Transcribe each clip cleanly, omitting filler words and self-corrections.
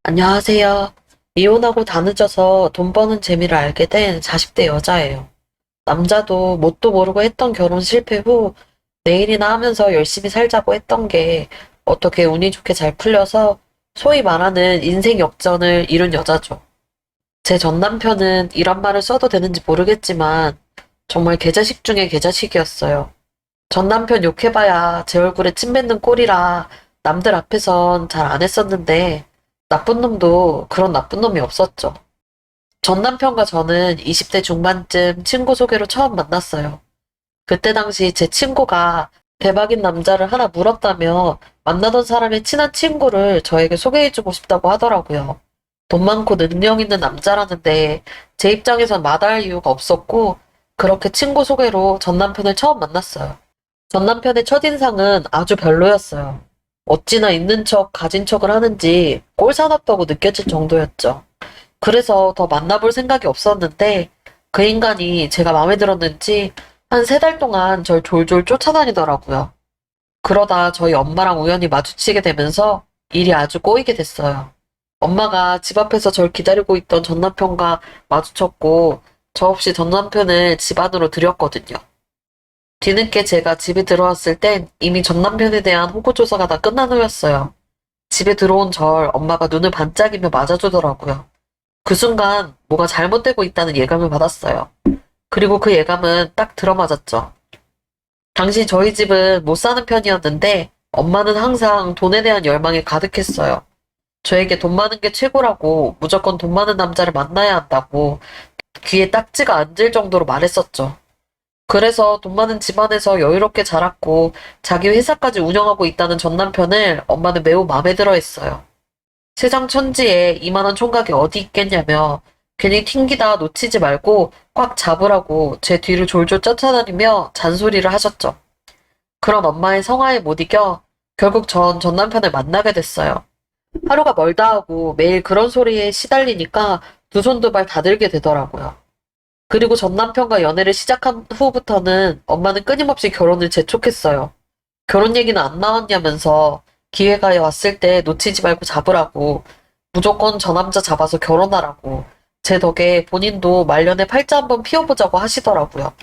안녕하세요. 이혼하고 다 늦어서 돈 버는 재미를 알게 된 40대 여자예요. 남자도 뭣도 모르고 했던 결혼 실패 후 내일이나 하면서 열심히 살자고 했던 게 어떻게 운이 좋게 잘 풀려서 소위 말하는 인생 역전을 이룬 여자죠. 제 전 남편은 이런 말을 써도 되는지 모르겠지만 정말 개자식 중에 개자식이었어요. 전 남편 욕해봐야 제 얼굴에 침 뱉는 꼴이라 남들 앞에선 잘 안 했었는데 나쁜 놈도 그런 나쁜 놈이 없었죠. 전 남편과 저는 20대 중반쯤 친구 소개로 처음 만났어요. 그때 당시 제 친구가 대박인 남자를 하나 물었다며 만나던 사람의 친한 친구를 저에게 소개해주고 싶다고 하더라고요. 돈 많고 능력 있는 남자라는데 제 입장에선 마다할 이유가 없었고 그렇게 친구 소개로 전 남편을 처음 만났어요. 전 남편의 첫인상은 아주 별로였어요. 어찌나 있는 척 가진 척을 하는지 꼴사납다고 느껴질 정도였죠. 그래서 더 만나볼 생각이 없었는데 그 인간이 제가 마음에 들었는지 한 3달 동안 절 졸졸 쫓아다니더라고요. 그러다 저희 엄마랑 우연히 마주치게 되면서 일이 아주 꼬이게 됐어요. 엄마가 집 앞에서 절 기다리고 있던 전 남편과 마주쳤고 저 없이 전 남편을 집 안으로 들였거든요. 뒤늦게 제가 집에 들어왔을 땐 이미 전 남편에 대한 호구조사가 다 끝난 후였어요. 집에 들어온 절 엄마가 눈을 반짝이며 맞아주더라고요. 그 순간 뭐가 잘못되고 있다는 예감을 받았어요. 그리고 그 예감은 딱 들어맞았죠. 당시 저희 집은 못 사는 편이었는데 엄마는 항상 돈에 대한 열망이 가득했어요. 저에게 돈 많은 게 최고라고 무조건 돈 많은 남자를 만나야 한다고 귀에 딱지가 앉을 정도로 말했었죠. 그래서 돈 많은 집안에서 여유롭게 자랐고 자기 회사까지 운영하고 있다는 전 남편을 엄마는 매우 마음에 들어 했어요. 세상 천지에 이만한 총각이 어디 있겠냐며 괜히 튕기다 놓치지 말고 꽉 잡으라고 제 뒤를 졸졸 쫓아다니며 잔소리를 하셨죠. 그런 엄마의 성화에 못 이겨 결국 전 남편을 만나게 됐어요. 하루가 멀다 하고 매일 그런 소리에 시달리니까 두 손 두 발 다 들게 되더라고요. 그리고 전 남편과 연애를 시작한 후부터는 엄마는 끊임없이 결혼을 재촉했어요. 결혼 얘기는 안 나왔냐면서 기회가 왔을 때 놓치지 말고 잡으라고 무조건 저 남자 잡아서 결혼하라고 제 덕에 본인도 말년에 팔자 한번 피워보자고 하시더라고요.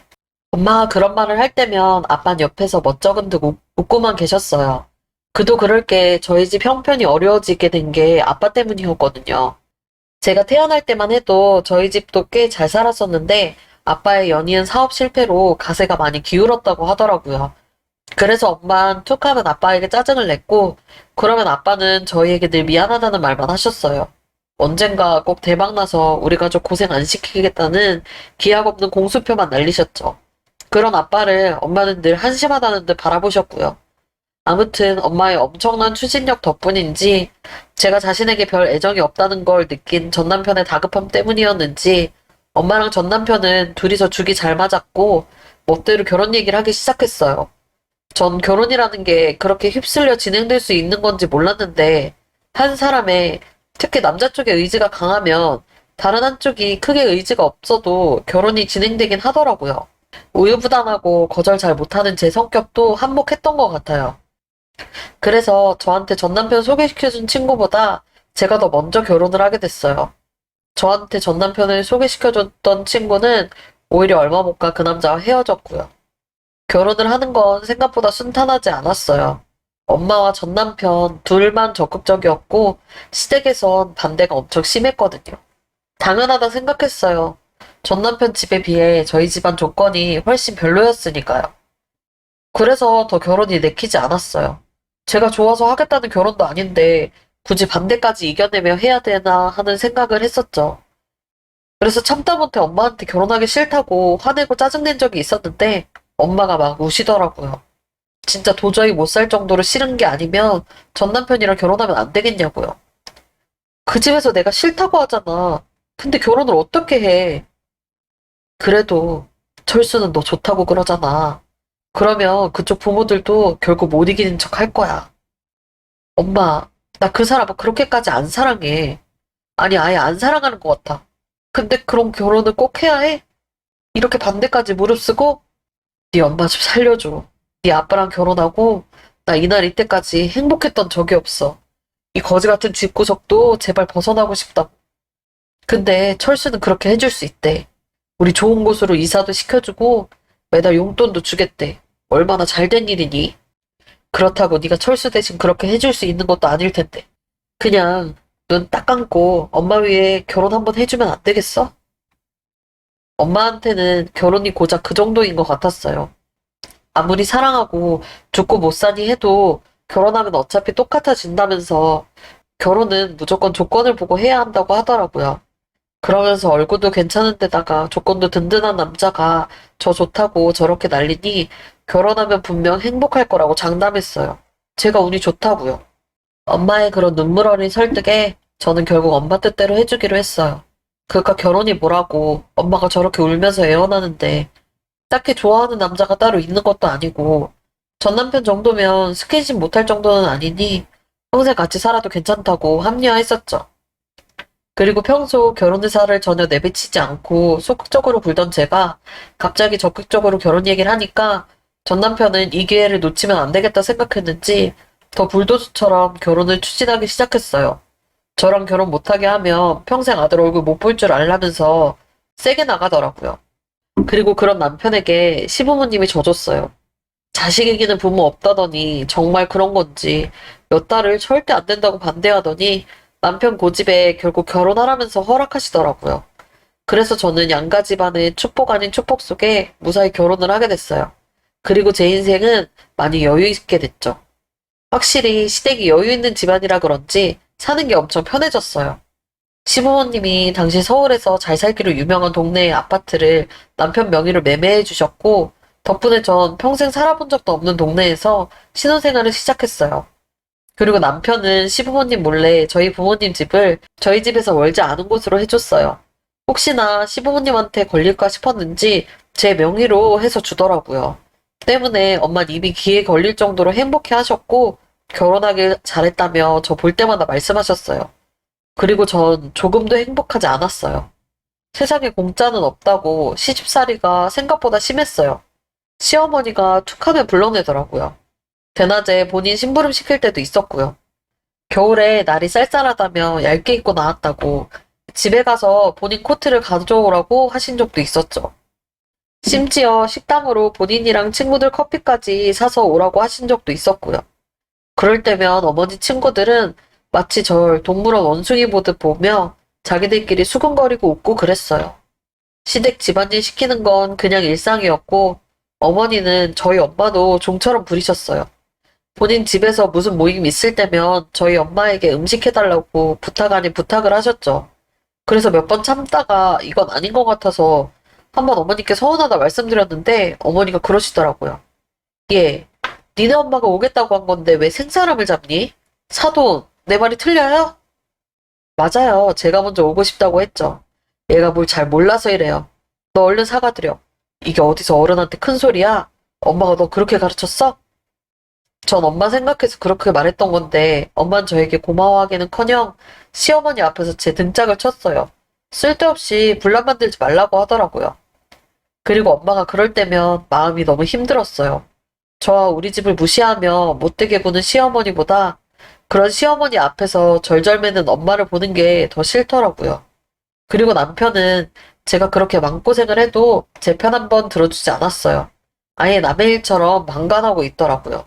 엄마가 그런 말을 할 때면 아빠는 옆에서 멋쩍은 듯 웃고만 계셨어요. 그도 그럴 게 저희 집 형편이 어려워지게 된 게 아빠 때문이었거든요. 제가 태어날 때만 해도 저희 집도 꽤 잘 살았었는데 아빠의 연이은 사업 실패로 가세가 많이 기울었다고 하더라고요. 그래서 엄만 툭 하면 아빠에게 짜증을 냈고 그러면 아빠는 저희에게 늘 미안하다는 말만 하셨어요. 언젠가 꼭 대박나서 우리 가족 고생 안 시키겠다는 기약 없는 공수표만 날리셨죠. 그런 아빠를 엄마는 늘 한심하다는 듯 바라보셨고요. 아무튼 엄마의 엄청난 추진력 덕분인지 제가 자신에게 별 애정이 없다는 걸 느낀 전 남편의 다급함 때문이었는지 엄마랑 전 남편은 둘이서 죽이 잘 맞았고 멋대로 결혼 얘기를 하기 시작했어요. 전 결혼이라는 게 그렇게 휩쓸려 진행될 수 있는 건지 몰랐는데 한 사람의 특히 남자 쪽의 의지가 강하면 다른 한쪽이 크게 의지가 없어도 결혼이 진행되긴 하더라고요. 우유부단하고 거절 잘 못하는 제 성격도 한몫했던 것 같아요. 그래서 저한테 전 남편 소개시켜준 친구보다 제가 더 먼저 결혼을 하게 됐어요. 저한테 전 남편을 소개시켜줬던 친구는 오히려 얼마 못 가 그 남자와 헤어졌고요. 결혼을 하는 건 생각보다 순탄하지 않았어요. 엄마와 전 남편 둘만 적극적이었고 시댁에선 반대가 엄청 심했거든요. 당연하다 생각했어요. 전 남편 집에 비해 저희 집안 조건이 훨씬 별로였으니까요. 그래서 더 결혼이 내키지 않았어요. 제가 좋아서 하겠다는 결혼도 아닌데 굳이 반대까지 이겨내며 해야 되나 하는 생각을 했었죠. 그래서 참다 못해 엄마한테 결혼하기 싫다고 화내고 짜증낸 적이 있었는데 엄마가 막 우시더라고요. 진짜 도저히 못 살 정도로 싫은 게 아니면 전 남편이랑 결혼하면 안 되겠냐고요. 그 집에서 내가 싫다고 하잖아. 근데 결혼을 어떻게 해? 그래도 철수는 너 좋다고 그러잖아. 그러면 그쪽 부모들도 결국 못 이기는 척 할 거야. 엄마, 나 그 사람을 그렇게까지 안 사랑해. 아니, 아예 안 사랑하는 것 같아. 근데 그런 결혼을 꼭 해야 해? 이렇게 반대까지 무릅쓰고? 네 엄마 좀 살려줘. 네 아빠랑 결혼하고 나 이날 이때까지 행복했던 적이 없어. 이 거지 같은 집구석도 제발 벗어나고 싶다. 근데 철수는 그렇게 해줄 수 있대. 우리 좋은 곳으로 이사도 시켜주고 매달 용돈도 주겠대. 얼마나 잘된 일이니? 그렇다고 네가 철수 대신 그렇게 해줄 수 있는 것도 아닐 텐데. 그냥 눈 딱 감고 엄마 위해 결혼 한번 해주면 안 되겠어? 엄마한테는 결혼이 고작 그 정도인 것 같았어요. 아무리 사랑하고 죽고 못 사니 해도 결혼하면 어차피 똑같아진다면서 결혼은 무조건 조건을 보고 해야 한다고 하더라고요. 그러면서 얼굴도 괜찮은 데다가 조건도 든든한 남자가 저 좋다고 저렇게 난리니 결혼하면 분명 행복할 거라고 장담했어요. 제가 운이 좋다고요. 엄마의 그런 눈물 어린 설득에 저는 결국 엄마 뜻대로 해주기로 했어요. 그니까 결혼이 뭐라고 엄마가 저렇게 울면서 애원하는데 딱히 좋아하는 남자가 따로 있는 것도 아니고 전 남편 정도면 스킨십 못할 정도는 아니니 평생 같이 살아도 괜찮다고 합리화했었죠. 그리고 평소 결혼 의사를 전혀 내비치지 않고 소극적으로 굴던 제가 갑자기 적극적으로 결혼 얘기를 하니까 전 남편은 이 기회를 놓치면 안 되겠다 생각했는지 더 불도저처럼 결혼을 추진하기 시작했어요. 저랑 결혼 못하게 하면 평생 아들 얼굴 못 볼 줄 알라면서 세게 나가더라고요. 그리고 그런 남편에게 시부모님이 져줬어요. 자식 이기는 부모 없다더니 정말 그런 건지 몇 달을 절대 안 된다고 반대하더니 남편 고집에 결국 결혼하라면서 허락하시더라고요. 그래서 저는 양가 집안의 축복 아닌 축복 속에 무사히 결혼을 하게 됐어요. 그리고 제 인생은 많이 여유 있게 됐죠. 확실히 시댁이 여유 있는 집안이라 그런지 사는 게 엄청 편해졌어요. 시부모님이 당시 서울에서 잘 살기로 유명한 동네의 아파트를 남편 명의로 매매해 주셨고, 덕분에 전 평생 살아본 적도 없는 동네에서 신혼생활을 시작했어요. 그리고 남편은 시부모님 몰래 저희 부모님 집을 저희 집에서 멀지 않은 곳으로 해줬어요. 혹시나 시부모님한테 걸릴까 싶었는지 제 명의로 해서 주더라고요. 때문에 엄마는 이미 귀에 걸릴 정도로 행복해 하셨고, 결혼하길 잘했다며 저 볼 때마다 말씀하셨어요. 그리고 전 조금도 행복하지 않았어요. 세상에 공짜는 없다고 시집살이가 생각보다 심했어요. 시어머니가 툭하면 불러내더라고요. 대낮에 본인 심부름 시킬 때도 있었고요. 겨울에 날이 쌀쌀하다며 얇게 입고 나왔다고 집에 가서 본인 코트를 가져오라고 하신 적도 있었죠. 심지어 식당으로 본인이랑 친구들 커피까지 사서 오라고 하신 적도 있었고요. 그럴 때면 어머니 친구들은 마치 절 동물원 원숭이 보듯 보며 자기들끼리 수근거리고 웃고 그랬어요. 시댁 집안일 시키는 건 그냥 일상이었고 어머니는 저희 엄마도 종처럼 부리셨어요. 본인 집에서 무슨 모임 있을 때면 저희 엄마에게 음식 해달라고 부탁 아닌 부탁을 하셨죠. 그래서 몇 번 참다가 이건 아닌 것 같아서 한번 어머니께 서운하다 말씀드렸는데 어머니가 그러시더라고요. 예, 니네 엄마가 오겠다고 한 건데 왜 생사람을 잡니? 사돈, 내 말이 틀려요? 맞아요. 제가 먼저 오고 싶다고 했죠. 얘가 뭘 잘 몰라서 이래요. 너 얼른 사과드려. 이게 어디서 어른한테 큰 소리야? 엄마가 너 그렇게 가르쳤어? 전 엄마 생각해서 그렇게 말했던 건데 엄마는 저에게 고마워하기는커녕 시어머니 앞에서 제 등짝을 쳤어요. 쓸데없이 분란 만들지 말라고 하더라고요. 그리고 엄마가 그럴 때면 마음이 너무 힘들었어요. 저와 우리 집을 무시하며 못되게 구는 시어머니보다 그런 시어머니 앞에서 절절매는 엄마를 보는 게 더 싫더라고요. 그리고 남편은 제가 그렇게 마음고생을 해도 제 편 한 번 들어주지 않았어요. 아예 남의 일처럼 방관하고 있더라고요.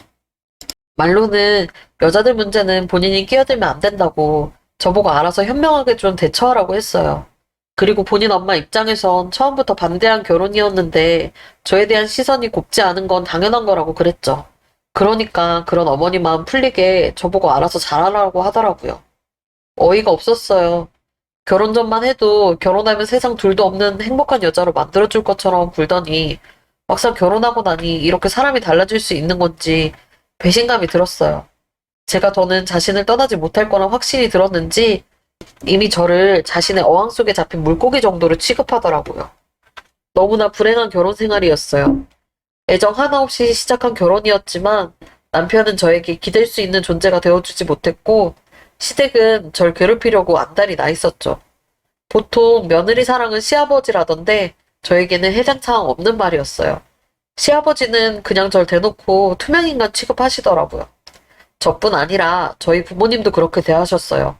말로는 여자들 문제는 본인이 끼어들면 안 된다고 저보고 알아서 현명하게 좀 대처하라고 했어요. 그리고 본인 엄마 입장에선 처음부터 반대한 결혼이었는데 저에 대한 시선이 곱지 않은 건 당연한 거라고 그랬죠. 그러니까 그런 어머니 마음 풀리게 저보고 알아서 잘하라고 하더라고요. 어이가 없었어요. 결혼 전만 해도 결혼하면 세상 둘도 없는 행복한 여자로 만들어줄 것처럼 굴더니 막상 결혼하고 나니 이렇게 사람이 달라질 수 있는 건지 배신감이 들었어요. 제가 더는 자신을 떠나지 못할 거란 확신이 들었는지 이미 저를 자신의 어항 속에 잡힌 물고기 정도로 취급하더라고요. 너무나 불행한 결혼 생활이었어요. 애정 하나 없이 시작한 결혼이었지만 남편은 저에게 기댈 수 있는 존재가 되어주지 못했고 시댁은 절 괴롭히려고 안달이 나 있었죠. 보통 며느리 사랑은 시아버지라던데 저에게는 해당사항 없는 말이었어요. 시아버지는 그냥 절 대놓고 투명인간 취급하시더라고요. 저뿐 아니라 저희 부모님도 그렇게 대하셨어요.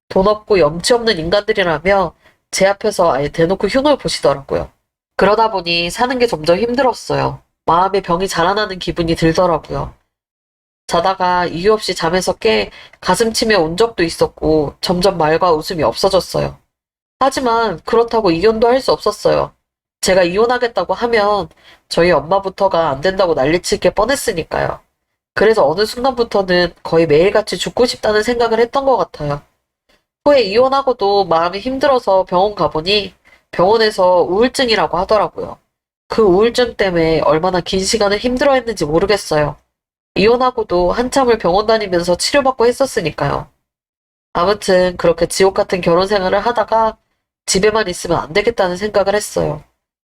돈 없고 염치 없는 인간들이라며 제 앞에서 아예 대놓고 흉을 보시더라고요. 그러다 보니 사는 게 점점 힘들었어요. 마음에 병이 자라나는 기분이 들더라고요. 자다가 이유 없이 잠에서 깨 가슴 치며 운 적도 있었고 점점 말과 웃음이 없어졌어요. 하지만 그렇다고 이혼도 할 수 없었어요. 제가 이혼하겠다고 하면 저희 엄마부터가 안 된다고 난리칠 게 뻔했으니까요. 그래서 어느 순간부터는 거의 매일같이 죽고 싶다는 생각을 했던 것 같아요. 후에 이혼하고도 마음이 힘들어서 병원 가보니 병원에서 우울증이라고 하더라고요. 그 우울증 때문에 얼마나 긴 시간을 힘들어했는지 모르겠어요. 이혼하고도 한참을 병원 다니면서 치료받고 했었으니까요. 아무튼 그렇게 지옥 같은 결혼 생활을 하다가 집에만 있으면 안 되겠다는 생각을 했어요.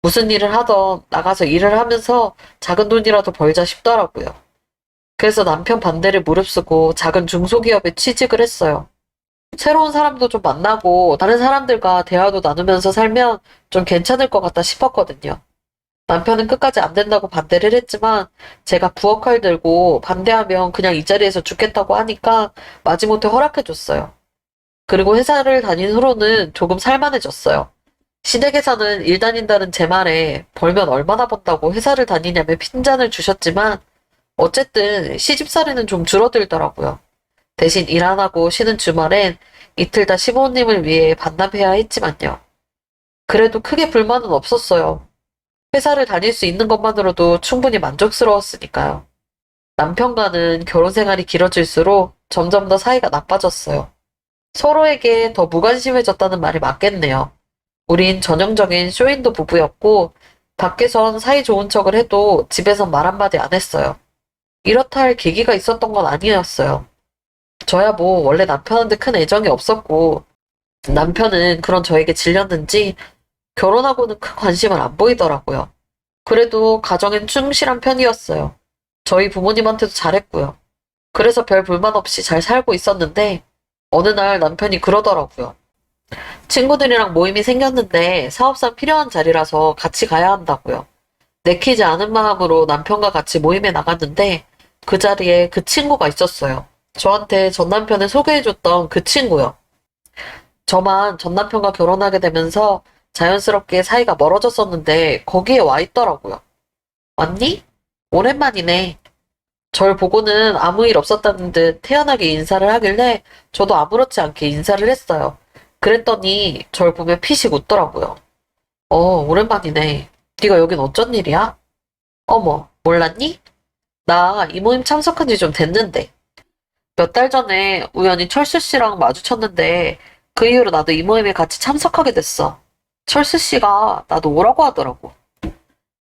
무슨 일을 하던 나가서 일을 하면서 작은 돈이라도 벌자 싶더라고요. 그래서 남편 반대를 무릅쓰고 작은 중소기업에 취직을 했어요. 새로운 사람도 좀 만나고 다른 사람들과 대화도 나누면서 살면 좀 괜찮을 것 같다 싶었거든요. 남편은 끝까지 안 된다고 반대를 했지만 제가 부엌칼 들고 반대하면 그냥 이 자리에서 죽겠다고 하니까 마지못해 허락해줬어요. 그리고 회사를 다닌 후로는 조금 살만해졌어요. 시댁에서는 일 다닌다는 제 말에 벌면 얼마나 번다고 회사를 다니냐며 핀잔을 주셨지만 어쨌든 시집살이는 좀 줄어들더라고요. 대신 일 안 하고 쉬는 주말엔 이틀 다 시부모님을 위해 반납해야 했지만요. 그래도 크게 불만은 없었어요. 회사를 다닐 수 있는 것만으로도 충분히 만족스러웠으니까요. 남편과는 결혼 생활이 길어질수록 점점 더 사이가 나빠졌어요. 서로에게 더 무관심해졌다는 말이 맞겠네요. 우린 전형적인 쇼윈도 부부였고 밖에선 사이 좋은 척을 해도 집에선 말 한마디 안 했어요. 이렇다 할 계기가 있었던 건 아니었어요. 저야 뭐 원래 남편한테 큰 애정이 없었고 남편은 그런 저에게 질렸는지 결혼하고는 큰 관심을 안 보이더라고요. 그래도 가정엔 충실한 편이었어요. 저희 부모님한테도 잘했고요. 그래서 별 불만 없이 잘 살고 있었는데 어느 날 남편이 그러더라고요. 친구들이랑 모임이 생겼는데 사업상 필요한 자리라서 같이 가야 한다고요. 내키지 않은 마음으로 남편과 같이 모임에 나갔는데 그 자리에 그 친구가 있었어요. 저한테 전 남편을 소개해줬던 그 친구요. 저만 전 남편과 결혼하게 되면서 자연스럽게 사이가 멀어졌었는데 거기에 와 있더라고요. 왔니? 오랜만이네. 절 보고는 아무 일 없었다는 듯 태연하게 인사를 하길래 저도 아무렇지 않게 인사를 했어요. 그랬더니 절 보며 피식 웃더라고요. 오랜만이네. 네가 여긴 어쩐 일이야? 어머, 몰랐니? 나 이 모임 참석한 지 좀 됐는데. 몇 달 전에 우연히 철수 씨랑 마주쳤는데 그 이후로 나도 이 모임에 같이 참석하게 됐어. 철수 씨가 나도 오라고 하더라고.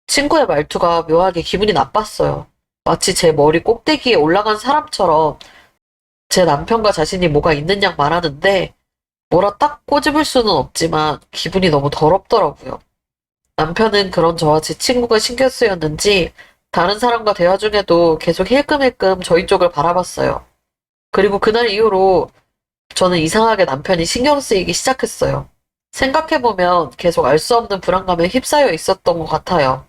친구의 말투가 묘하게 기분이 나빴어요. 마치 제 머리 꼭대기에 올라간 사람처럼 제 남편과 자신이 뭐가 있는 양 말하는데 뭐라 딱 꼬집을 수는 없지만 기분이 너무 더럽더라고요. 남편은 그런 저와 제 친구가 신경 쓰였는지 다른 사람과 대화 중에도 계속 힐끔힐끔 저희 쪽을 바라봤어요. 그리고 그날 이후로 저는 이상하게 남편이 신경 쓰이기 시작했어요. 생각해보면 계속 알 수 없는 불안감에 휩싸여 있었던 것 같아요.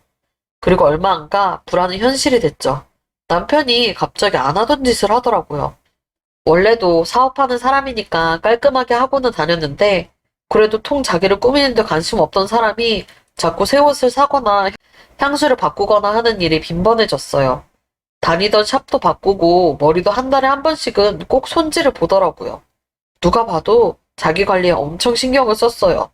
그리고 얼마 안 가 불안은 현실이 됐죠. 남편이 갑자기 안 하던 짓을 하더라고요. 원래도 사업하는 사람이니까 깔끔하게 하고는 다녔는데 그래도 통 자기를 꾸미는데 관심 없던 사람이 자꾸 새 옷을 사거나 향수를 바꾸거나 하는 일이 빈번해졌어요. 다니던 샵도 바꾸고 머리도 한 달에 한 번씩은 꼭 손질을 보더라고요. 누가 봐도 자기 관리에 엄청 신경을 썼어요.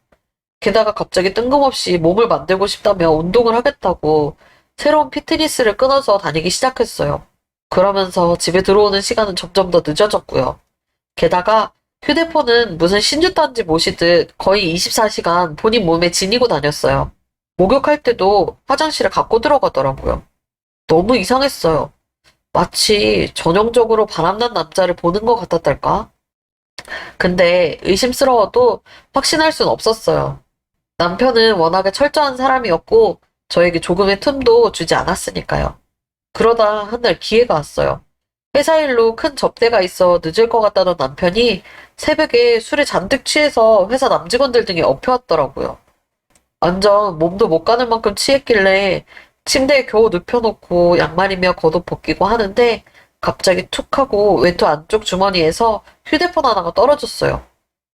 게다가 갑자기 뜬금없이 몸을 만들고 싶다며 운동을 하겠다고 새로운 피트니스를 끊어서 다니기 시작했어요. 그러면서 집에 들어오는 시간은 점점 더 늦어졌고요. 게다가 휴대폰은 무슨 신주단지 모시듯 거의 24시간 본인 몸에 지니고 다녔어요. 목욕할 때도 화장실에 갖고 들어가더라고요. 너무 이상했어요. 마치 전형적으로 바람난 남자를 보는 것 같았달까? 근데 의심스러워도 확신할 순 없었어요. 남편은 워낙에 철저한 사람이었고 저에게 조금의 틈도 주지 않았으니까요. 그러다 한 날 기회가 왔어요. 회사 일로 큰 접대가 있어 늦을 것 같다던 남편이 새벽에 술에 잔뜩 취해서 회사 남직원들 등에 엎혀왔더라고요. 완전 몸도 못 가는 만큼 취했길래 침대에 겨우 눕혀놓고 양말이며 겉옷 벗기고 하는데 갑자기 툭 하고 외투 안쪽 주머니에서 휴대폰 하나가 떨어졌어요.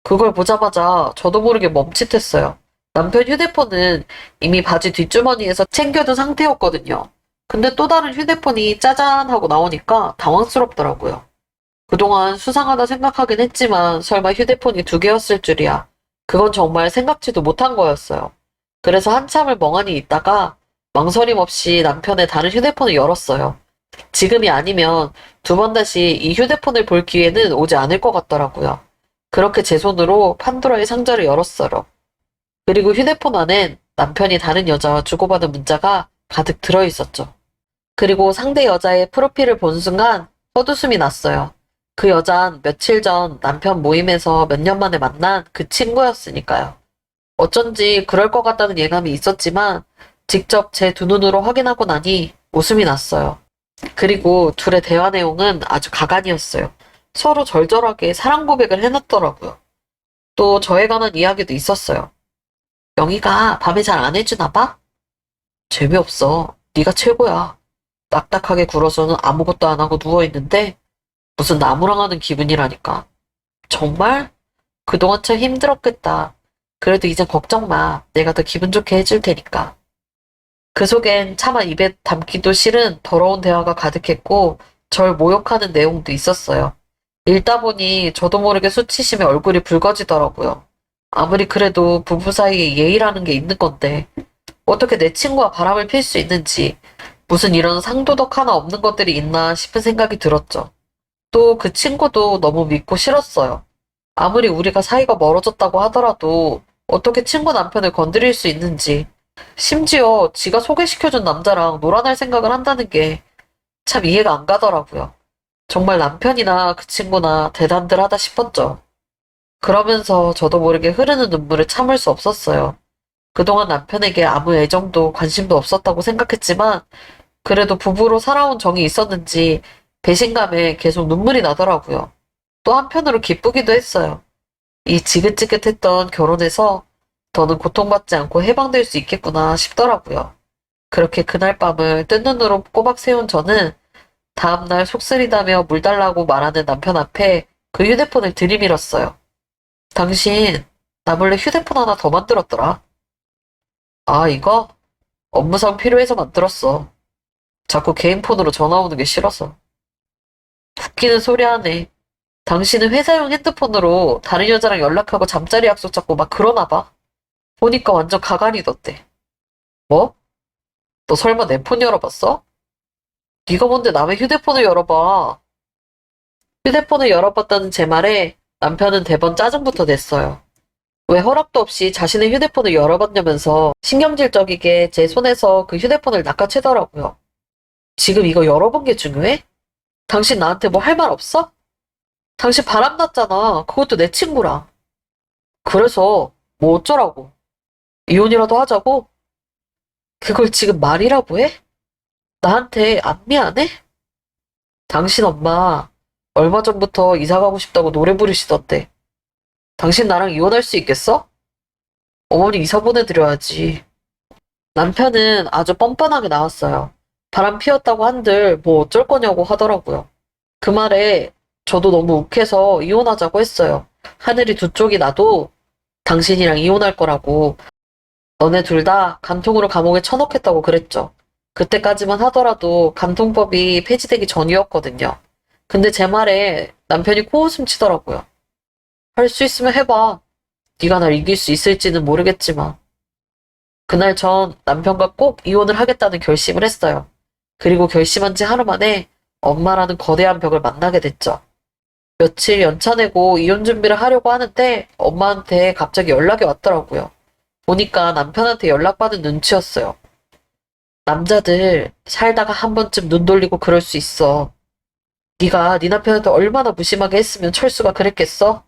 그걸 보자마자 저도 모르게 멈칫했어요. 남편 휴대폰은 이미 바지 뒷주머니에서 챙겨둔 상태였거든요. 근데 또 다른 휴대폰이 짜잔 하고 나오니까 당황스럽더라고요. 그동안 수상하다 생각하긴 했지만 설마 휴대폰이 두 개였을 줄이야. 그건 정말 생각지도 못한 거였어요. 그래서 한참을 멍하니 있다가 망설임 없이 남편의 다른 휴대폰을 열었어요. 지금이 아니면 두 번 다시 이 휴대폰을 볼 기회는 오지 않을 것 같더라고요. 그렇게 제 손으로 판도라의 상자를 열었어요. 그리고 휴대폰 안엔 남편이 다른 여자와 주고받은 문자가 가득 들어있었죠. 그리고 상대 여자의 프로필을 본 순간 헛웃음이 났어요. 그 여잔 며칠 전 남편 모임에서 몇 년 만에 만난 그 친구였으니까요. 어쩐지 그럴 것 같다는 예감이 있었지만 직접 제 두 눈으로 확인하고 나니 웃음이 났어요. 그리고 둘의 대화 내용은 아주 가관이었어요. 서로 절절하게 사랑 고백을 해놨더라고요. 또 저에 관한 이야기도 있었어요. 영희가 밤에 잘 안 해주나 봐? 재미없어. 네가 최고야. 딱딱하게 굴어서는 아무것도 안 하고 누워있는데 무슨 나무랑 하는 기분이라니까. 정말? 그동안 참 힘들었겠다. 그래도 이젠 걱정 마. 내가 더 기분 좋게 해줄 테니까. 그 속엔 차마 입에 담기도 싫은 더러운 대화가 가득했고 절 모욕하는 내용도 있었어요. 읽다 보니 저도 모르게 수치심에 얼굴이 붉어지더라고요. 아무리 그래도 부부 사이에 예의라는 게 있는 건데 어떻게 내 친구와 바람을 필 수 있는지 무슨 이런 상도덕 하나 없는 것들이 있나 싶은 생각이 들었죠. 또 그 친구도 너무 믿고 싫었어요. 아무리 우리가 사이가 멀어졌다고 하더라도 어떻게 친구 남편을 건드릴 수 있는지, 심지어 지가 소개시켜준 남자랑 놀아날 생각을 한다는 게 참 이해가 안 가더라고요. 정말 남편이나 그 친구나 대단들하다 싶었죠. 그러면서 저도 모르게 흐르는 눈물을 참을 수 없었어요. 그동안 남편에게 아무 애정도 관심도 없었다고 생각했지만 그래도 부부로 살아온 정이 있었는지 배신감에 계속 눈물이 나더라고요. 또 한편으로 기쁘기도 했어요. 이 지긋지긋했던 결혼에서 더는 고통받지 않고 해방될 수 있겠구나 싶더라고요. 그렇게 그날 밤을 뜬 눈으로 꼬박 세운 저는 다음날 속쓰리다며 물 달라고 말하는 남편 앞에 그 휴대폰을 들이밀었어요. 당신 나 몰래 휴대폰 하나 더 만들었더라. 아, 이거? 업무상 필요해서 만들었어. 자꾸 개인 폰으로 전화 오는 게 싫어서. 웃기는 소리 하네. 당신은 회사용 핸드폰으로 다른 여자랑 연락하고 잠자리 약속 잡고 막 그러나 봐. 보니까 완전 가관이던데. 뭐? 너 설마 내 폰 열어봤어? 네가 뭔데 남의 휴대폰을 열어봐. 휴대폰을 열어봤다는 제 말에 남편은 대번 짜증부터 냈어요. 왜 허락도 없이 자신의 휴대폰을 열어봤냐면서 신경질적이게 제 손에서 그 휴대폰을 낚아채더라고요. 지금 이거 열어본 게 중요해? 당신 나한테 뭐 할 말 없어? 당신 바람났잖아. 그것도 내 친구랑. 그래서 뭐 어쩌라고? 이혼이라도 하자고? 그걸 지금 말이라고 해? 나한테 안 미안해? 당신 엄마 얼마 전부터 이사 가고 싶다고 노래 부르시던데. 당신 나랑 이혼할 수 있겠어? 어머니 이사 보내드려야지. 남편은 아주 뻔뻔하게 나왔어요. 바람 피웠다고 한들 뭐 어쩔 거냐고 하더라고요. 그 말에 저도 너무 욱해서 이혼하자고 했어요. 하늘이 두 쪽이 나도 당신이랑 이혼할 거라고. 너네 둘 다 간통으로 감옥에 쳐넣겠다고 그랬죠. 그때까지만 하더라도 간통법이 폐지되기 전이었거든요. 근데 제 말에 남편이 코웃음 치더라고요. 할 수 있으면 해봐. 네가 날 이길 수 있을지는 모르겠지만. 그날 전 남편과 꼭 이혼을 하겠다는 결심을 했어요. 그리고 결심한 지 하루 만에 엄마라는 거대한 벽을 만나게 됐죠. 며칠 연차 내고 이혼 준비를 하려고 하는데 엄마한테 갑자기 연락이 왔더라고요. 보니까 남편한테 연락받은 눈치였어요. 남자들 살다가 한 번쯤 눈 돌리고 그럴 수 있어. 네가 네 남편한테 얼마나 무심하게 했으면 철수가 그랬겠어?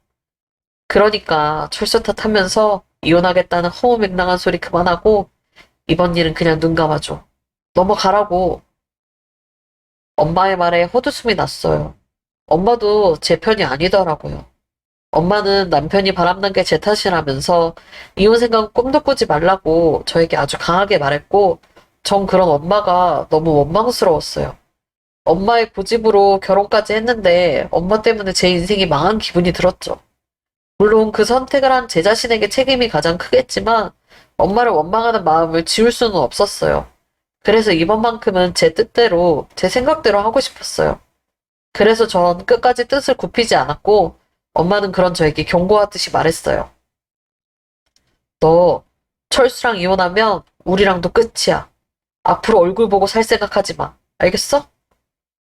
그러니까 철수 탓하면서 이혼하겠다는 허무맹랑한 소리 그만하고 이번 일은 그냥 눈 감아줘. 넘어가라고. 엄마의 말에 헛웃음이 났어요. 엄마도 제 편이 아니더라고요. 엄마는 남편이 바람난 게 제 탓이라면서 이혼 생각 꿈도 꾸지 말라고 저에게 아주 강하게 말했고, 전 그런 엄마가 너무 원망스러웠어요. 엄마의 고집으로 결혼까지 했는데 엄마 때문에 제 인생이 망한 기분이 들었죠. 물론 그 선택을 한 제 자신에게 책임이 가장 크겠지만 엄마를 원망하는 마음을 지울 수는 없었어요. 그래서 이번만큼은 제 뜻대로, 제 생각대로 하고 싶었어요. 그래서 전 끝까지 뜻을 굽히지 않았고 엄마는 그런 저에게 경고하듯이 말했어요. 너 철수랑 이혼하면 우리랑도 끝이야. 앞으로 얼굴 보고 살 생각하지 마. 알겠어?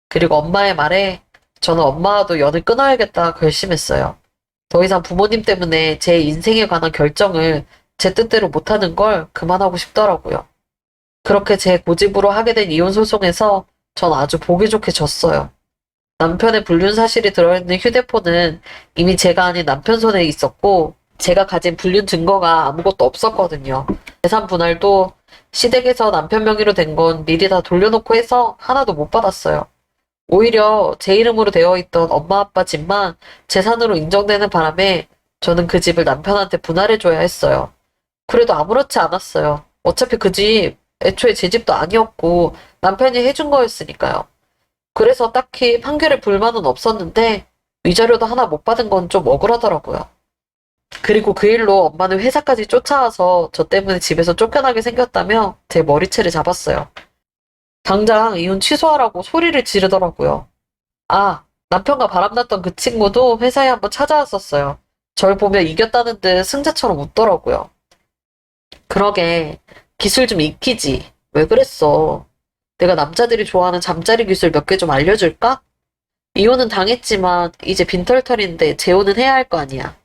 그리고 엄마의 말에 저는 엄마와도 연을 끊어야겠다 결심했어요. 더 이상 부모님 때문에 제 인생에 관한 결정을 제 뜻대로 못하는 걸 그만하고 싶더라고요. 그렇게 제 고집으로 하게 된 이혼 소송에서 전 아주 보기 좋게 졌어요. 남편의 불륜 사실이 들어있는 휴대폰은 이미 제가 아닌 남편 손에 있었고, 제가 가진 불륜 증거가 아무것도 없었거든요. 재산 분할도 시댁에서 남편 명의로 된 건 미리 다 돌려놓고 해서 하나도 못 받았어요. 오히려 제 이름으로 되어 있던 엄마 아빠 집만 재산으로 인정되는 바람에 저는 그 집을 남편한테 분할해줘야 했어요. 그래도 아무렇지 않았어요. 어차피 그 집 애초에 제 집도 아니었고 남편이 해준 거였으니까요. 그래서 딱히 판결에 불만은 없었는데 위자료도 하나 못 받은 건 좀 억울하더라고요. 그리고 그 일로 엄마는 회사까지 쫓아와서 저 때문에 집에서 쫓겨나게 생겼다며 제 머리채를 잡았어요. 당장 이혼 취소하라고 소리를 지르더라고요. 아, 남편과 바람났던 그 친구도 회사에 한번 찾아왔었어요. 절 보며 이겼다는 듯 승자처럼 웃더라고요. 그러게, 기술 좀 익히지. 왜 그랬어? 내가 남자들이 좋아하는 잠자리 기술 몇 개 좀 알려줄까? 이혼은 당했지만 이제 빈털털인데 재혼은 해야 할 거 아니야.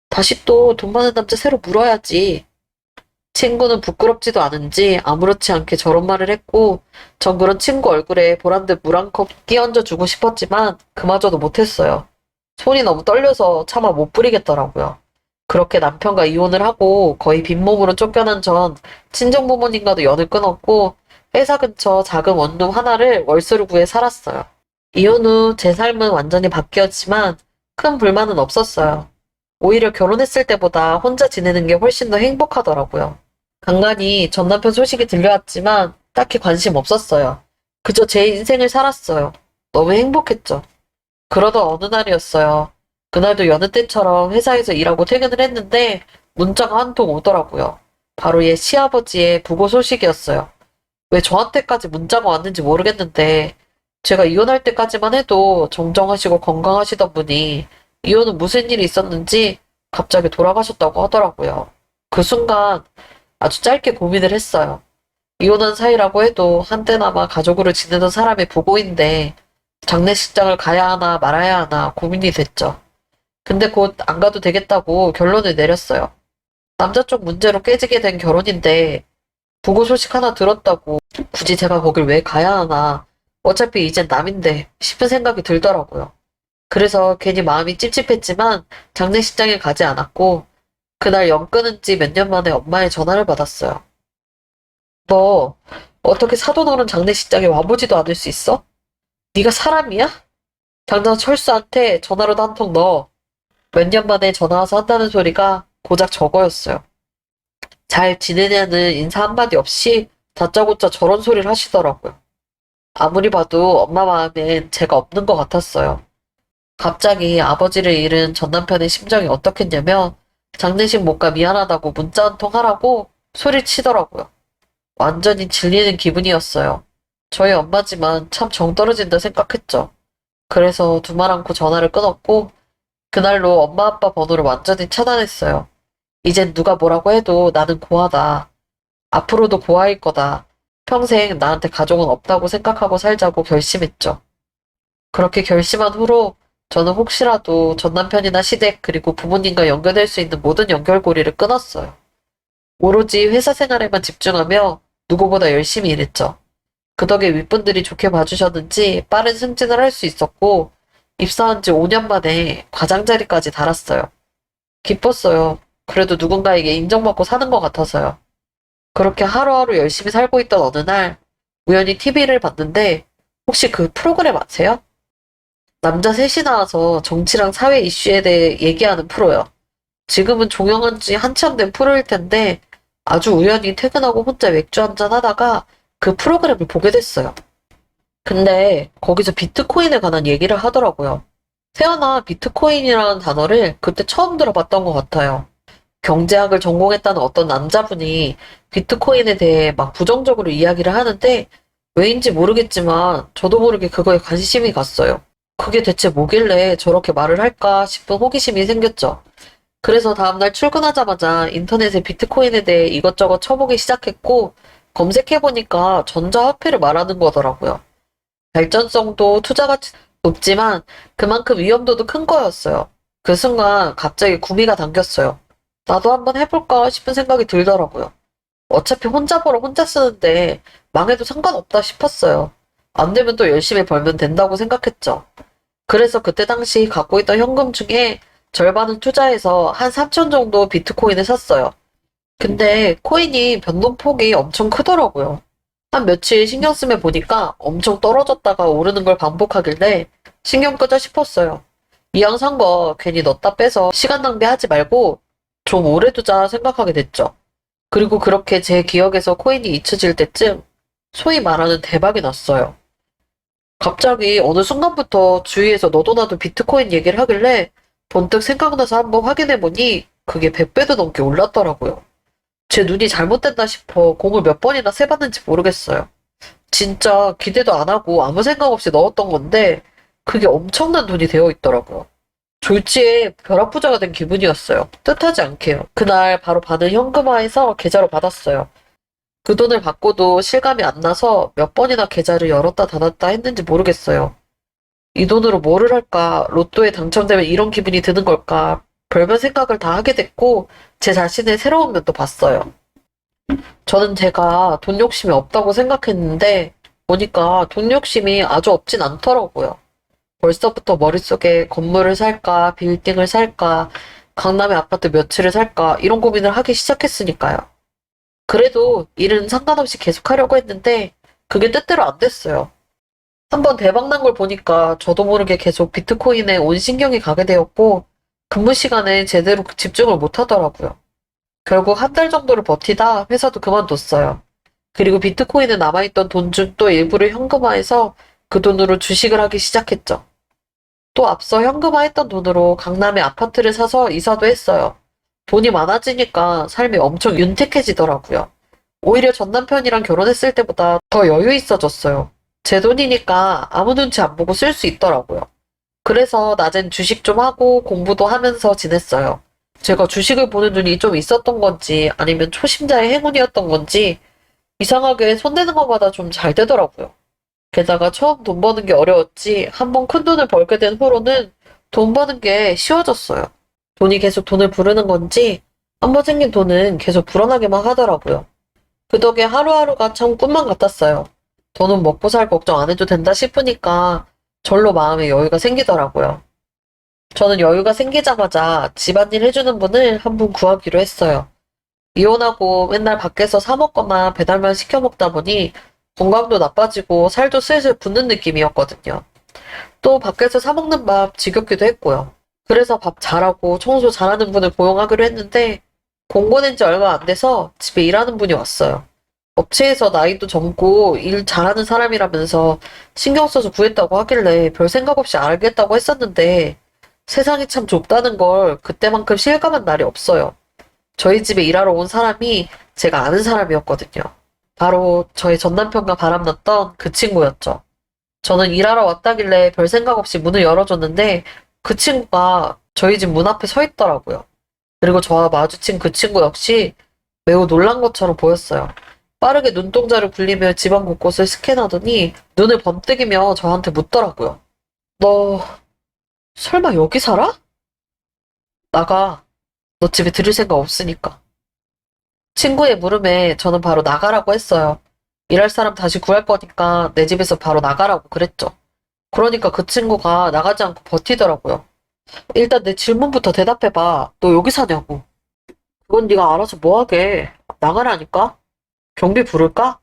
다시 또 돈 많은 남자 새로 물어야지. 친구는 부끄럽지도 않은지 아무렇지 않게 저런 말을 했고, 전 그런 친구 얼굴에 보란 듯 물 한 컵 끼얹어 주고 싶었지만 그마저도 못했어요. 손이 너무 떨려서 차마 못 부리겠더라고요. 그렇게 남편과 이혼을 하고 거의 빈몸으로 쫓겨난 전 친정 부모님과도 연을 끊었고 회사 근처 작은 원룸 하나를 월세로 구해 살았어요. 이혼 후 제 삶은 완전히 바뀌었지만 큰 불만은 없었어요. 오히려 결혼했을 때보다 혼자 지내는 게 훨씬 더 행복하더라고요. 간간히 전 남편 소식이 들려왔지만 딱히 관심 없었어요. 그저 제 인생을 살았어요. 너무 행복했죠. 그러던 어느 날이었어요. 그날도 여느 때처럼 회사에서 일하고 퇴근을 했는데 문자가 한 통 오더라고요. 바로 옛 시아버지의 부고 소식이었어요. 왜 저한테까지 문자가 왔는지 모르겠는데 제가 이혼할 때까지만 해도 정정하시고 건강하시던 분이 이혼 후 무슨 일이 있었는지 갑자기 돌아가셨다고 하더라고요. 그 순간 아주 짧게 고민을 했어요. 이혼한 사이라고 해도 한때나마 가족으로 지내던 사람의 부고인데 장례식장을 가야 하나 말아야 하나 고민이 됐죠. 근데 곧 안 가도 되겠다고 결론을 내렸어요. 남자 쪽 문제로 깨지게 된 결혼인데 부고 소식 하나 들었다고 굳이 제가 거길 왜 가야 하나, 어차피 이젠 남인데 싶은 생각이 들더라고요. 그래서 괜히 마음이 찝찝했지만 장례식장에 가지 않았고 그날 연 끊은 지 몇 년 만에 엄마의 전화를 받았어요. 너 어떻게 사돈 어른 장례식장에 와보지도 않을 수 있어? 네가 사람이야? 당장 철수한테 전화로도 한 통 넣어. 몇 년 만에 전화 와서 한다는 소리가 고작 저거였어요. 잘 지내냐는 인사 한마디 없이 다짜고짜 저런 소리를 하시더라고요. 아무리 봐도 엄마 마음엔 제가 없는 것 같았어요. 갑자기 아버지를 잃은 전 남편의 심정이 어떻겠냐면 장례식 못 가 미안하다고 문자 한 통 하라고 소리치더라고요. 완전히 질리는 기분이었어요. 저희 엄마지만 참 정 떨어진다 생각했죠. 그래서 두말 않고 전화를 끊었고 그날로 엄마 아빠 번호를 완전히 차단했어요. 이젠 누가 뭐라고 해도 나는 고아다. 앞으로도 고아일 거다. 평생 나한테 가족은 없다고 생각하고 살자고 결심했죠. 그렇게 결심한 후로 저는 혹시라도 전 남편이나 시댁 그리고 부모님과 연결될 수 있는 모든 연결고리를 끊었어요. 오로지 회사 생활에만 집중하며 누구보다 열심히 일했죠. 그 덕에 윗분들이 좋게 봐주셨는지 빠른 승진을 할 수 있었고 입사한 지 5년 만에 과장 자리까지 달았어요. 기뻤어요. 그래도 누군가에게 인정받고 사는 것 같아서요. 그렇게 하루하루 열심히 살고 있던 어느 날 우연히 TV를 봤는데 혹시 그 프로그램 아세요? 남자 셋이 나와서 정치랑 사회 이슈에 대해 얘기하는 프로요. 지금은 종영한 지 한참 된 프로일 텐데 아주 우연히 퇴근하고 혼자 맥주 한잔 하다가 그 프로그램을 보게 됐어요. 근데 거기서 비트코인에 관한 얘기를 하더라고요. 태어나 비트코인이라는 단어를 그때 처음 들어봤던 것 같아요. 경제학을 전공했다는 어떤 남자분이 비트코인에 대해 막 부정적으로 이야기를 하는데 왜인지 모르겠지만 저도 모르게 그거에 관심이 갔어요. 그게 대체 뭐길래 저렇게 말을 할까 싶은 호기심이 생겼죠. 그래서 다음날 출근하자마자 인터넷에 비트코인에 대해 이것저것 쳐보기 시작했고 검색해보니까 전자화폐를 말하는 거더라고요. 발전성도 투자 가치 높지만 그만큼 위험도도 큰 거였어요. 그 순간 갑자기 구미가 당겼어요. 나도 한번 해볼까 싶은 생각이 들더라고요. 어차피 혼자 벌어 혼자 쓰는데 망해도 상관없다 싶었어요. 안 되면 또 열심히 벌면 된다고 생각했죠. 그래서 그때 당시 갖고 있던 현금 중에 절반은 투자해서 한 3천 정도 비트코인을 샀어요. 근데 코인이 변동폭이 엄청 크더라고요. 한 며칠 신경 쓰며 보니까 엄청 떨어졌다가 오르는 걸 반복하길래 신경 끄자 싶었어요. 이왕 산 거 괜히 넣었다 빼서 시간 낭비하지 말고 좀 오래 두자 생각하게 됐죠. 그리고 그렇게 제 기억에서 코인이 잊혀질 때쯤 소위 말하는 대박이 났어요. 갑자기 어느 순간부터 주위에서 너도 나도 비트코인 얘기를 하길래 번뜩 생각나서 한번 확인해보니 그게 100배도 넘게 올랐더라고요. 제 눈이 잘못됐나 싶어 공을 몇 번이나 세봤는지 모르겠어요. 진짜 기대도 안 하고 아무 생각 없이 넣었던 건데 그게 엄청난 돈이 되어 있더라고요. 졸지에 벼락부자가 된 기분이었어요. 뜻하지 않게요. 그날 바로 받은 현금화해서 계좌로 받았어요. 그 돈을 받고도 실감이 안 나서 몇 번이나 계좌를 열었다 닫았다 했는지 모르겠어요. 이 돈으로 뭐를 할까? 로또에 당첨되면 이런 기분이 드는 걸까? 별별 생각을 다 하게 됐고 제 자신의 새로운 면도 봤어요. 저는 제가 돈 욕심이 없다고 생각했는데 보니까 돈 욕심이 아주 없진 않더라고요. 벌써부터 머릿속에 건물을 살까, 빌딩을 살까, 강남의 아파트 몇 채를 살까 이런 고민을 하기 시작했으니까요. 그래도 일은 상관없이 계속하려고 했는데 그게 뜻대로 안 됐어요. 한번 대박난 걸 보니까 저도 모르게 계속 비트코인에 온 신경이 가게 되었고 근무 시간에 제대로 집중을 못 하더라고요. 결국 한 달 정도를 버티다 회사도 그만뒀어요. 그리고 비트코인에 남아있던 돈 중 또 일부를 현금화해서 그 돈으로 주식을 하기 시작했죠. 또 앞서 현금화했던 돈으로 강남에 아파트를 사서 이사도 했어요. 돈이 많아지니까 삶이 엄청 윤택해지더라고요. 오히려 전 남편이랑 결혼했을 때보다 더 여유 있어졌어요. 제 돈이니까 아무 눈치 안 보고 쓸 수 있더라고요. 그래서 낮엔 주식 좀 하고 공부도 하면서 지냈어요. 제가 주식을 보는 눈이 좀 있었던 건지 아니면 초심자의 행운이었던 건지 이상하게 손대는 것마다 좀 잘 되더라고요. 게다가 처음 돈 버는 게 어려웠지 한번 큰 돈을 벌게 된 후로는 돈 버는 게 쉬워졌어요. 돈이 계속 돈을 부르는 건지 한번 생긴 돈은 계속 불어나기만 하더라고요. 그 덕에 하루하루가 참 꿈만 같았어요. 돈은 먹고 살 걱정 안 해도 된다 싶으니까 절로 마음에 여유가 생기더라고요. 저는 여유가 생기자마자 집안일 해주는 분을 한 분 구하기로 했어요. 이혼하고 맨날 밖에서 사 먹거나 배달만 시켜 먹다 보니 건강도 나빠지고 살도 슬슬 붓는 느낌이었거든요. 또 밖에서 사 먹는 밥 지겹기도 했고요. 그래서 밥 잘하고 청소 잘하는 분을 고용하기로 했는데 공고낸 지 얼마 안 돼서 집에 일하는 분이 왔어요. 업체에서 나이도 젊고 일 잘하는 사람이라면서 신경 써서 구했다고 하길래 별 생각 없이 알겠다고 했었는데 세상이 참 좁다는 걸 그때만큼 실감한 날이 없어요. 저희 집에 일하러 온 사람이 제가 아는 사람이었거든요. 바로 저의 전 남편과 바람났던 그 친구였죠. 저는 일하러 왔다길래 별 생각 없이 문을 열어줬는데 그 친구가 저희 집 문 앞에 서 있더라고요. 그리고 저와 마주친 그 친구 역시 매우 놀란 것처럼 보였어요. 빠르게 눈동자를 굴리며 집안 곳곳을 스캔하더니 눈을 번뜩이며 저한테 묻더라고요. 너 설마 여기 살아? 나가. 너 집에 들을 생각 없으니까. 친구의 물음에 저는 바로 나가라고 했어요. 일할 사람 다시 구할 거니까 내 집에서 바로 나가라고 그랬죠. 그러니까 그 친구가 나가지 않고 버티더라고요. 일단 내 질문부터 대답해봐. 너 여기 사냐고. 그건 네가 알아서 뭐 하게. 나가라니까? 경비 부를까?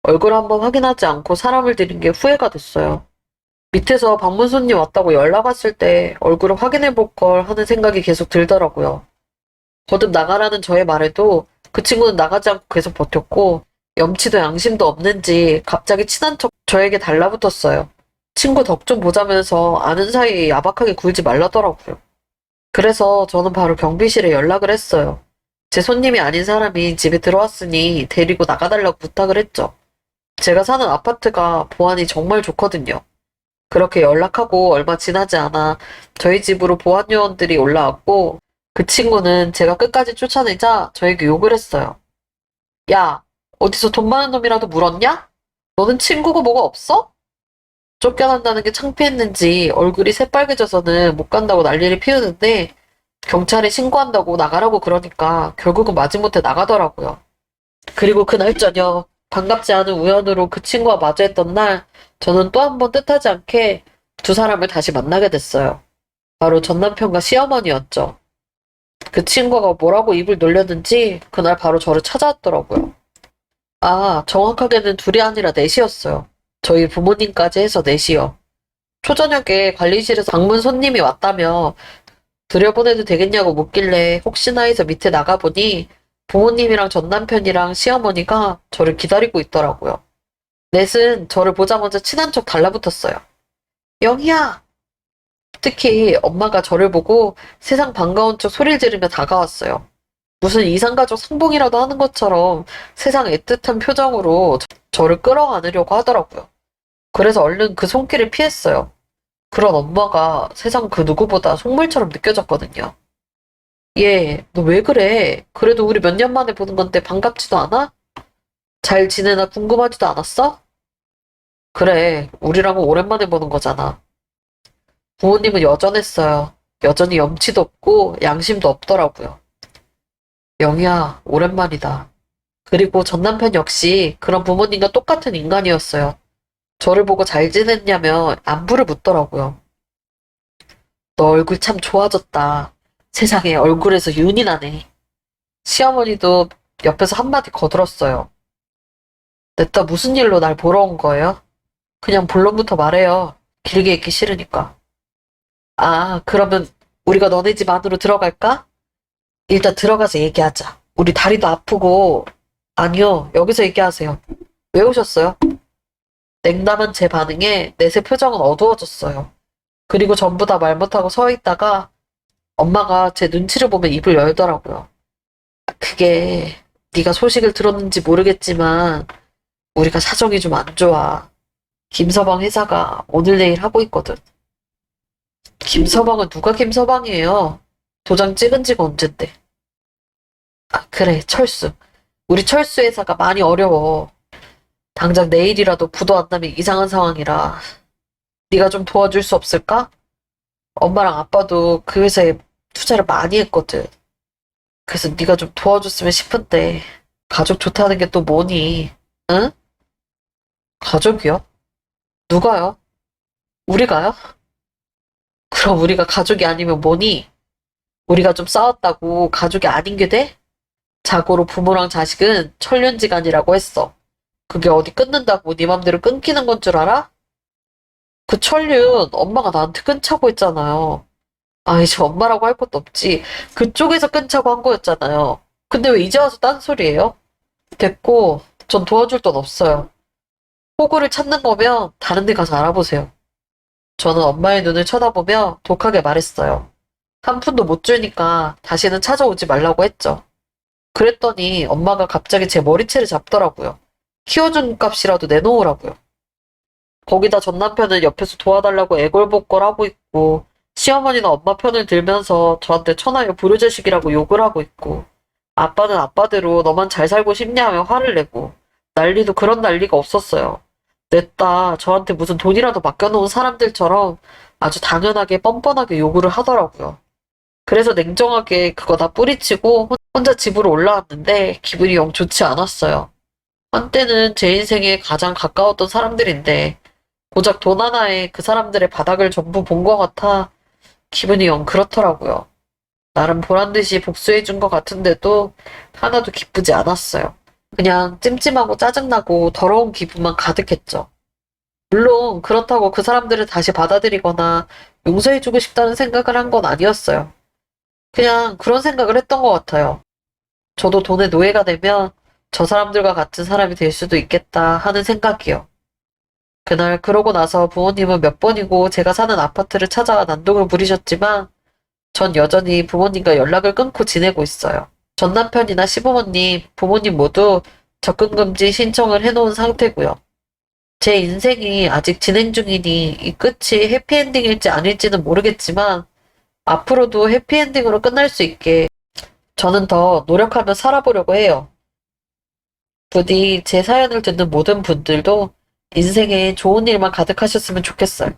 얼굴 한번 확인하지 않고 사람을 들인 게 후회가 됐어요. 밑에서 방문 손님 왔다고 연락 왔을 때 얼굴을 확인해 볼 걸 하는 생각이 계속 들더라고요. 거듭 나가라는 저의 말에도 그 친구는 나가지 않고 계속 버텼고 염치도 양심도 없는지 갑자기 친한 척 저에게 달라붙었어요. 친구 덕 좀 보자면서 아는 사이에 야박하게 굴지 말라더라고요. 그래서 저는 바로 경비실에 연락을 했어요. 제 손님이 아닌 사람이 집에 들어왔으니 데리고 나가달라고 부탁을 했죠. 제가 사는 아파트가 보안이 정말 좋거든요. 그렇게 연락하고 얼마 지나지 않아 저희 집으로 보안 요원들이 올라왔고 그 친구는 제가 끝까지 쫓아내자 저에게 욕을 했어요. 야, 어디서 돈 많은 놈이라도 물었냐? 너는 친구고 뭐가 없어? 쫓겨난다는 게 창피했는지 얼굴이 새빨개져서는 못 간다고 난리를 피우는데 경찰에 신고한다고 나가라고 그러니까 결국은 마지못해 나가더라고요. 그리고 그날 저녁 반갑지 않은 우연으로 그 친구와 마주했던 날 저는 또 한 번 뜻하지 않게 두 사람을 다시 만나게 됐어요. 바로 전 남편과 시어머니였죠. 그 친구가 뭐라고 입을 놀렸는지 그날 바로 저를 찾아왔더라고요. 아, 정확하게는 둘이 아니라 넷이었어요. 저희 부모님까지 해서 넷이요. 초저녁에 관리실에서 방문 손님이 왔다며 들여보내도 되겠냐고 묻길래 혹시나 해서 밑에 나가보니 부모님이랑 전 남편이랑 시어머니가 저를 기다리고 있더라고요. 넷은 저를 보자마자 친한 척 달라붙었어요. 영희야! 특히 엄마가 저를 보고 세상 반가운 척 소리를 지르며 다가왔어요. 무슨 이상가족 상봉이라도 하는 것처럼 세상 애틋한 표정으로 저를 끌어안으려고 하더라고요. 그래서 얼른 그 손길을 피했어요. 그런 엄마가 세상 그 누구보다 속물처럼 느껴졌거든요. 얘, 너 왜 그래? 그래도 우리 몇 년 만에 보는 건데 반갑지도 않아? 잘 지내나 궁금하지도 않았어? 그래, 우리랑은 오랜만에 보는 거잖아. 부모님은 여전했어요. 여전히 염치도 없고 양심도 없더라고요. 영희야, 오랜만이다. 그리고 전 남편 역시 그런 부모님과 똑같은 인간이었어요. 저를 보고 잘 지냈냐며 안부를 묻더라고요. 너 얼굴 참 좋아졌다. 세상에 얼굴에서 윤이 나네. 시어머니도 옆에서 한마디 거들었어요. 냈다 무슨 일로 날 보러 온 거예요? 그냥 본론부터 말해요. 길게 있기 싫으니까. 아, 그러면 우리가 너네 집 안으로 들어갈까? 일단 들어가서 얘기하자. 우리 다리도 아프고. 아니요, 여기서 얘기하세요. 왜 오셨어요? 냉담한 제 반응에 넷의 표정은 어두워졌어요. 그리고 전부 다 말 못하고 서 있다가 엄마가 제 눈치를 보면 입을 열더라고요. 그게 네가 소식을 들었는지 모르겠지만 우리가 사정이 좀 안 좋아. 김서방 회사가 오늘 내일 하고 있거든. 김서방은 누가 김서방이에요? 도장 찍은 지가 언젠데. 아, 그래, 철수. 우리 철수 회사가 많이 어려워. 당장 내일이라도 부도 안 나면 이상한 상황이라. 네가 좀 도와줄 수 없을까? 엄마랑 아빠도 그 회사에 투자를 많이 했거든. 그래서 네가 좀 도와줬으면 싶은데 가족 좋다는 게 또 뭐니? 응? 가족이요? 누가요? 우리가요? 그럼 우리가 가족이 아니면 뭐니? 우리가 좀 싸웠다고 가족이 아닌 게 돼? 자고로 부모랑 자식은 천륜지간이라고 했어. 그게 어디 끊는다고 네 맘대로 끊기는 건 줄 알아? 그 천륜 엄마가 나한테 끊자고 했잖아요. 아, 이제 엄마라고 할 것도 없지. 그쪽에서 끊자고 한 거였잖아요. 근데 왜 이제 와서 딴소리예요? 됐고, 전 도와줄 돈 없어요. 호구를 찾는 거면 다른 데 가서 알아보세요. 저는 엄마의 눈을 쳐다보며 독하게 말했어요. 한 푼도 못 주니까 다시는 찾아오지 말라고 했죠. 그랬더니 엄마가 갑자기 제 머리채를 잡더라고요. 키워준 값이라도 내놓으라고요. 거기다 전 남편은 옆에서 도와달라고 애걸복걸하고 있고 시어머니는 엄마 편을 들면서 저한테 천하의 불효자식이라고 욕을 하고 있고 아빠는 아빠대로 너만 잘 살고 싶냐며 화를 내고 난리도 그런 난리가 없었어요. 냈다 저한테 무슨 돈이라도 맡겨놓은 사람들처럼 아주 당연하게 뻔뻔하게 요구를 하더라고요. 그래서 냉정하게 그거 다 뿌리치고 혼자 집으로 올라왔는데 기분이 영 좋지 않았어요. 한때는 제 인생에 가장 가까웠던 사람들인데 고작 돈 하나에 그 사람들의 바닥을 전부 본 것 같아 기분이 영 그렇더라고요. 나름 보란듯이 복수해준 것 같은데도 하나도 기쁘지 않았어요. 그냥 찜찜하고 짜증나고 더러운 기분만 가득했죠. 물론 그렇다고 그 사람들을 다시 받아들이거나 용서해주고 싶다는 생각을 한 건 아니었어요. 그냥 그런 생각을 했던 것 같아요. 저도 돈의 노예가 되면 저 사람들과 같은 사람이 될 수도 있겠다 하는 생각이요. 그날 그러고 나서 부모님은 몇 번이고 제가 사는 아파트를 찾아와 난동을 부리셨지만 전 여전히 부모님과 연락을 끊고 지내고 있어요. 전 남편이나 시부모님, 부모님 모두 접근금지 신청을 해놓은 상태고요. 제 인생이 아직 진행 중이니 이 끝이 해피엔딩일지 아닐지는 모르겠지만 앞으로도 해피엔딩으로 끝날 수 있게 저는 더 노력하며 살아보려고 해요. 부디 제 사연을 듣는 모든 분들도 인생에 좋은 일만 가득하셨으면 좋겠어요.